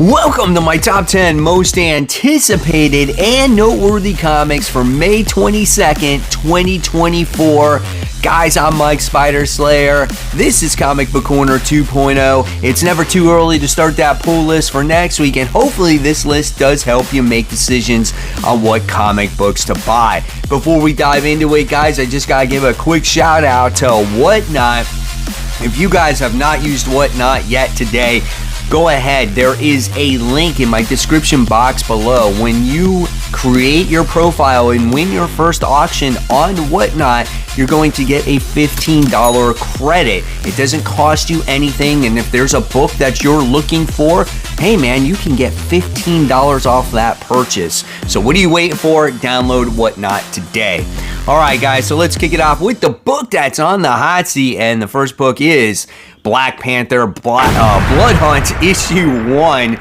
Welcome to my top 10 most anticipated and noteworthy comics for May 22nd, 2024. Guys, I'm Mike Spider Slayer. This is Comic Book Corner 2.0. It's never too early to start that pull list for next week, and hopefully this list does help you make decisions on what comic books to buy. Before we dive into it, guys, I just gotta give a quick shout out to Whatnot. If you guys have not used Whatnot yet today, go ahead. There is a link in my description box below. When you create your profile and win your first auction on Whatnot, you're going to get a $15 credit. It doesn't cost you anything, and if there's a book that you're looking for, hey man, you can get $15 off that purchase. So what are you waiting for? Download Whatnot today. All right, guys, so let's kick it off with the book that's on the hot seat, and the first book is Black Panther Blood Hunt issue 1.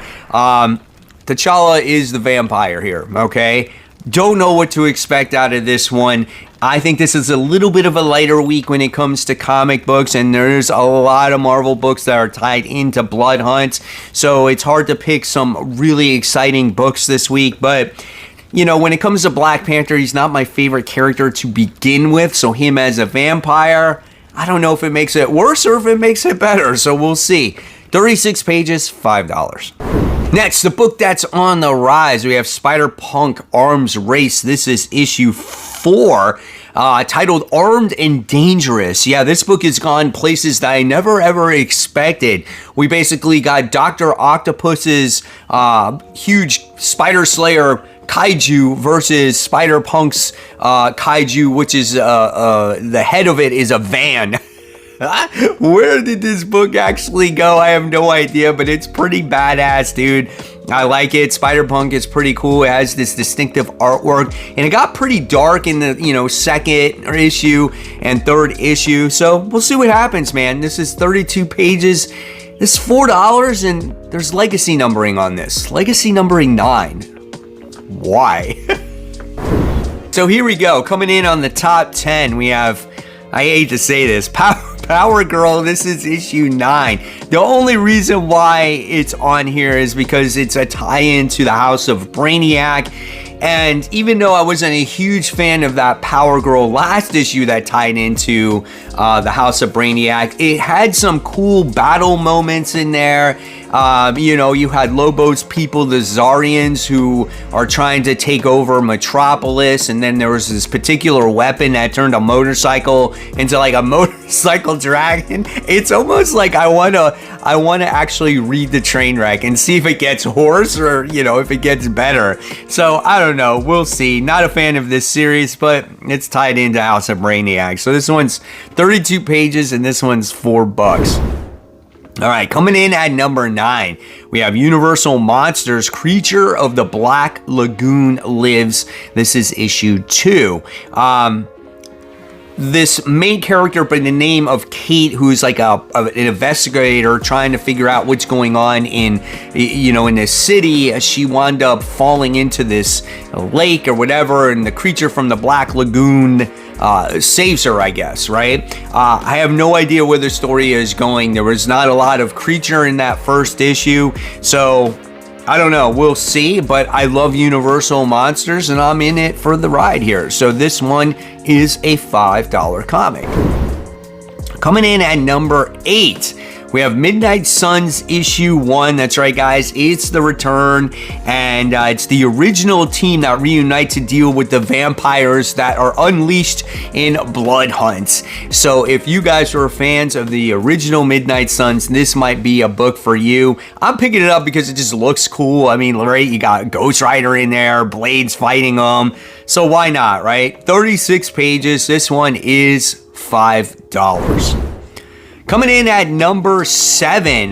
T'Challa is the vampire here, okay? Don't know what to expect out of this one. I think this is a little bit of a lighter week when it comes to comic books, and there's a lot of Marvel books that are tied into Blood Hunt, so it's hard to pick some really exciting books this week. But you know, when it comes to Black Panther, he's not my favorite character to begin with, so him as a vampire, I don't know if it makes it worse or if it makes it better, so we'll see. 36 pages, $5. Next, the book that's on the rise, we have Spider-Punk Arms Race. This is issue 4, titled Armed and Dangerous. Yeah, this book has gone places that I never ever expected. We basically got Dr. Octopus's huge Spider Slayer kaiju versus Spider-Punk's kaiju, which is the head of it is a van. Where did this book actually go? I have no idea, but it's pretty badass, dude. I like it. Spider-Punk is pretty cool. It has this distinctive artwork, and it got pretty dark in the, second issue and third issue. So we'll see what happens, man. This is 32 pages. This is $4, and there's legacy numbering on this. Legacy numbering 9. Why? So here we go. Coming in on the top 10, we have, I hate to say this, Power Girl. This is issue 9. The only reason why it's on here is because it's a tie-in to the House of Brainiac. And even though I wasn't a huge fan of that Power Girl last issue that tied into the House of Brainiac, it had some cool battle moments in there. You had Lobo's people, the Zarians, who are trying to take over Metropolis, and then there was this particular weapon that turned a motorcycle into like a motorcycle dragon. It's almost like I wanna actually read the train wreck and see if it gets worse or if it gets better. So I don't know. We'll see. Not a fan of this series, but it's tied into House of Brainiac. So this one's 32 pages, and this one's $4. All right, coming in at number 9, we have Universal Monsters, Creature of the Black Lagoon Lives. This is issue 2. This main character by the name of Kate, who's like an investigator trying to figure out what's going on in this city, she wound up falling into this lake or whatever, and the creature from the Black Lagoon saves her, I guess, right? I have no idea where the story is going. There was not a lot of creature in that first issue, so I don't know. We'll see, but I love Universal Monsters, and I'm in it for the ride here. So this one is a $5 comic. Coming in at number 8, we have Midnight Suns issue 1. That's right, guys. It's the return, and it's the original team that reunite to deal with the vampires that are unleashed in Blood Hunt. So if you guys are fans of the original Midnight Suns, this might be a book for you. I'm picking it up because it just looks cool. I mean, right? You got Ghost Rider in there, Blade's fighting them. So why not, right? 36 pages. This one is $5. Coming in at number 7,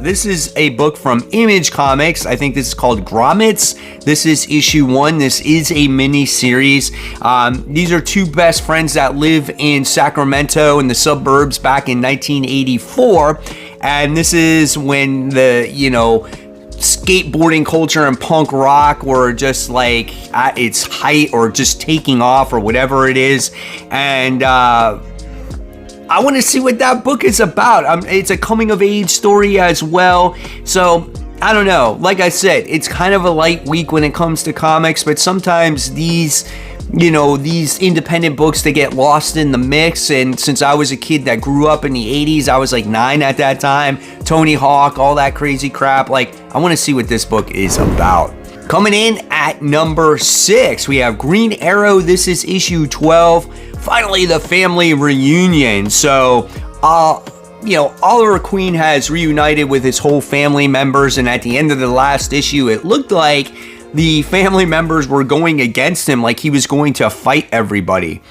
this is a book from Image Comics. I think this is called Grommets. This is issue 1. This is a mini series. These are two best friends that live in Sacramento in the suburbs back in 1984. And this is when the, skateboarding culture and punk rock were just like at its height or just taking off or whatever it is. And I want to see what that book is about. It's a coming of age story as well. So I don't know. Like I said, it's kind of a light week when it comes to comics, but sometimes these independent books, they get lost in the mix. And since I was a kid that grew up in the 80s, I was like 9 at that time, Tony Hawk, all that crazy crap. Like, I want to see what this book is about. Coming in at number 6, we have Green Arrow. This is issue 12. Finally, the family reunion. So, Oliver Queen has reunited with his whole family members, and at the end of the last issue, it looked like the family members were going against him, like he was going to fight everybody.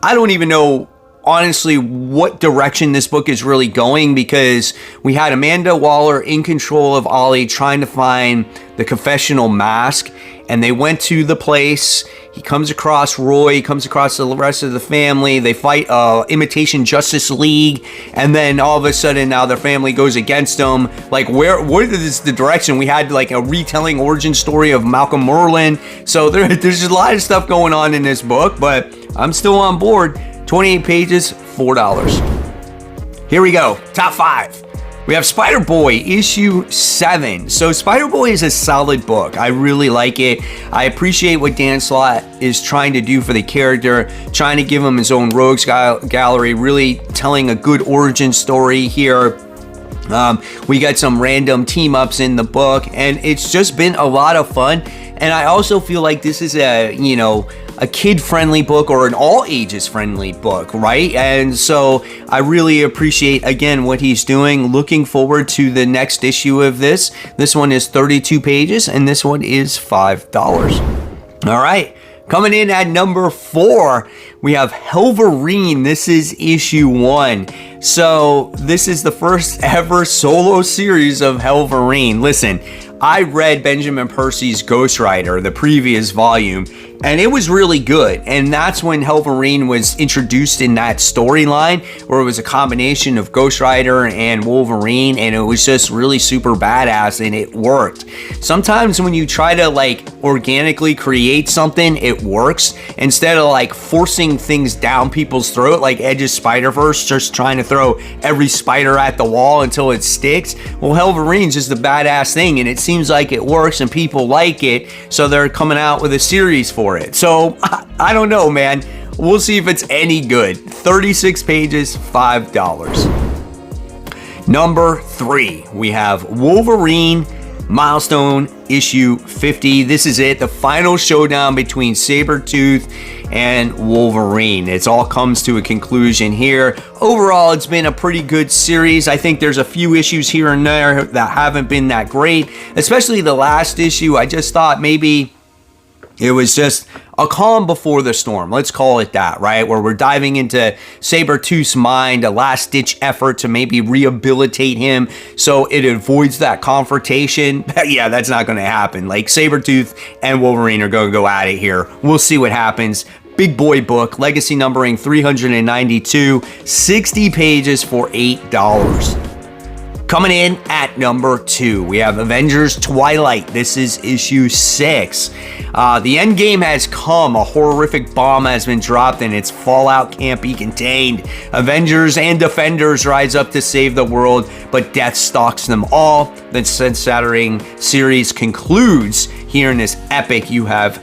I don't even know, honestly, what direction this book is really going, because we had Amanda Waller in control of Ollie trying to find the confessional mask, and they went to the place. He comes across Roy, he comes across the rest of the family. They fight Imitation Justice League, and then all of a sudden now their family goes against them. Like, what is the direction? We had like a retelling origin story of Malcolm Merlin. So there's just a lot of stuff going on in this book, but I'm still on board. 28 pages, $4. Here we go, top 5. We have Spider-Boy, issue 7. So Spider-Boy is a solid book. I really like it. I appreciate what Dan Slott is trying to do for the character, trying to give him his own rogues gallery, really telling a good origin story here. We got some random team-ups in the book, and it's just been a lot of fun. And I also feel like this is a kid-friendly book, or an all-ages-friendly book, right? And so I really appreciate, again, what he's doing. Looking forward to the next issue of this. This one is 32 pages, and this one is $5. All right. Coming in at number 4, we have Helverine. This is issue 1. So this is the first ever solo series of Helverine. Listen, I read Benjamin Percy's Ghost Rider, the previous volume, and it was really good. And that's when Helverine was introduced in that storyline, where it was a combination of Ghost Rider and Wolverine, and it was just really super badass, and it worked. Sometimes when you try to like organically create something, it works, instead of like forcing things down people's throat like Edge's Spider-Verse, just trying to throw every spider at the wall until it sticks. Well, Helverine's just a badass thing, and it seems like it works and people like it, so they're coming out with a series for it. So I don't know, man. We'll see if it's any good. 36 pages, $5. Number 3, we have Wolverine Milestone issue 50. This is it, the final showdown between Sabretooth and Wolverine. It all comes to a conclusion here. Overall, it's been a pretty good series. I think there's a few issues here and there that haven't been that great, especially the last issue. I just thought maybe it was just a calm before the storm. Let's call it that, right? Where we're diving into Sabretooth's mind, a last-ditch effort to maybe rehabilitate him so it avoids that confrontation. Yeah, that's not going to happen. Like, Sabretooth and Wolverine are going to go at it here. We'll see what happens. Big boy book, legacy numbering 392, 60 pages for $8. Coming in at number 2, we have Avengers Twilight. This is issue 6. The end game has come. A horrific bomb has been dropped and its fallout can't be contained. Avengers and Defenders rise up to save the world, but death stalks them all. The sun-shattering series concludes here in this epic you have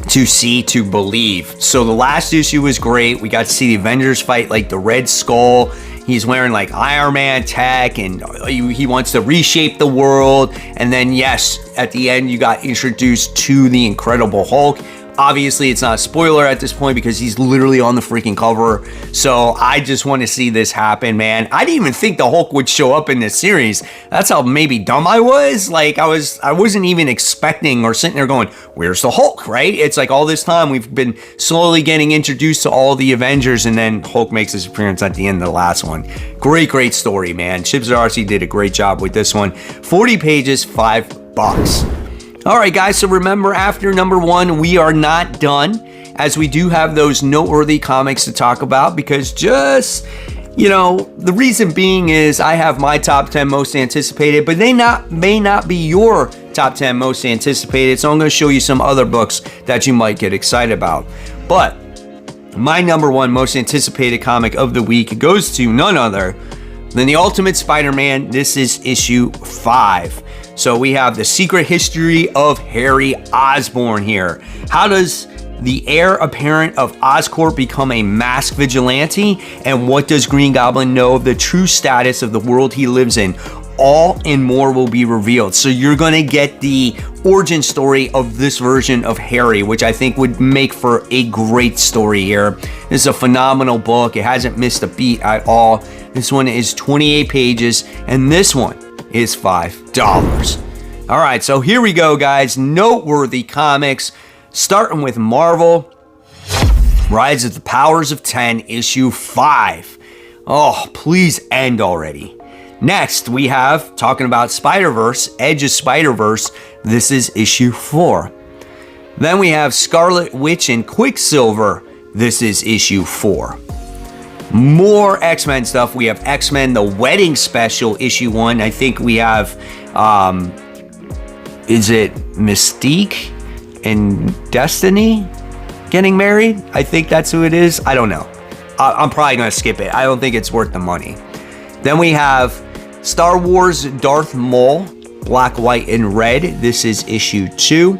to see to believe. So the last issue was great. We got to see the Avengers fight like the Red Skull. He's wearing like Iron Man tech, and he wants to reshape the world. And then, yes, at the end, you got introduced to the Incredible Hulk. Obviously, it's not a spoiler at this point because he's literally on the freaking cover. So I just want to see this happen, man. I didn't even think the Hulk would show up in this series. That's how maybe dumb I was. Like, I wasn't even expecting or sitting there going, where's the Hulk, right? It's like all this time we've been slowly getting introduced to all the Avengers, and then Hulk makes his appearance at the end of the last one. Great story, man. Chip Zdarsky did a great job with this one. 40 pages, $5. All right, guys, so remember, after number 1, we are not done, as we do have those noteworthy comics to talk about, because just, the reason being is I have my top 10 most anticipated, but they may not be your top 10 most anticipated, so I'm going to show you some other books that you might get excited about. But my number 1 most anticipated comic of the week goes to none other Then the Ultimate Spider-Man, this is issue 5. So we have the secret history of Harry Osborn here. How does the heir apparent of Oscorp become a masked vigilante? And what does Green Goblin know of the true status of the world he lives in? All and more will be revealed. So you're going to get the origin story of this version of Harry, which I think would make for a great story here. This is a phenomenal book. It hasn't missed a beat at all. This one is 28 pages, and this one is $5. All right, so here we go, guys. Noteworthy comics, starting with Marvel. Rise of the Powers of 10, issue 5. Oh, please end already. Next, we have, talking about Spider-Verse, Edge of Spider-Verse. This is issue 4. Then we have Scarlet Witch and Quicksilver. This is issue 4. More X-Men stuff. We have X-Men, The Wedding Special, issue 1. I think we have, is it Mystique and Destiny getting married? I think that's who it is. I don't know. I'm probably going to skip it. I don't think it's worth the money. Then we have Star Wars Darth Maul, Black, White, and Red. This is issue 2.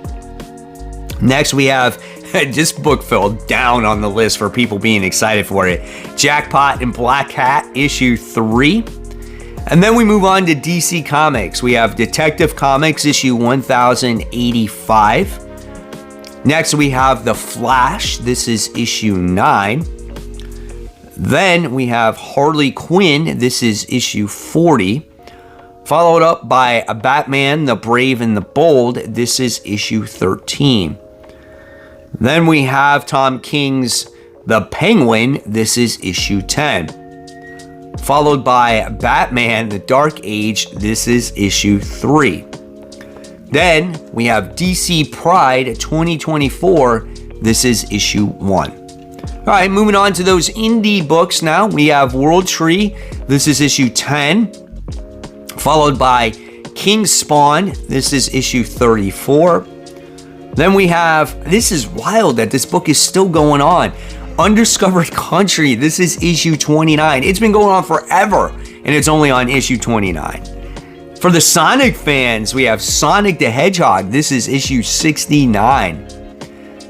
Next, we have, this book fell down on the list for people being excited for it, Jackpot and Black Hat, issue 3. And then we move on to DC Comics. We have Detective Comics, issue 1085. Next, we have The Flash. This is issue 9. Then we have Harley Quinn. This is issue 40. Followed up by a Batman, the Brave and the Bold. This is issue 13. Then we have Tom King's The Penguin. This is issue 10. Followed by Batman, The Dark Age. This is issue 3. Then we have DC Pride 2024. This is issue 1. All right, moving on to those indie books now. We have World Tree. This is issue 10. Followed by King Spawn. This is issue 34. Then we have, this is wild that this book is still going on, Undiscovered Country. This is issue 29. It's been going on forever, and it's only on issue 29. For the Sonic fans, we have Sonic the Hedgehog. This is issue 69.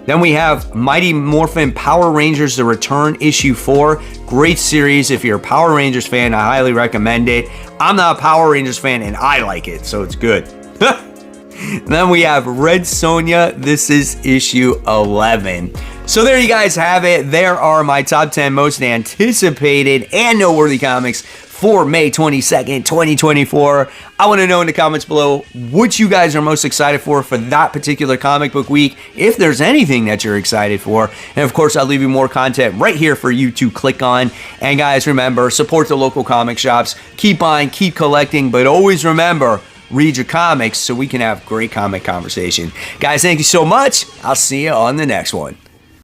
Then we have Mighty Morphin Power Rangers The Return, issue 4. Great series. If you're a Power Rangers fan, I highly recommend it. I'm not a Power Rangers fan, and I like it, so it's good. Then we have Red Sonja. This is issue 11. So there you guys have it. There are my top 10 most anticipated and noteworthy comics for May 22nd, 2024. I want to know in the comments below what you guys are most excited for that particular comic book week, if there's anything that you're excited for. And of course, I'll leave you more content right here for you to click on. And guys, remember, support the local comic shops. Keep buying, keep collecting, but always remember, read your comics so we can have great comic conversation. Guys, thank you so much. I'll see you on the next one.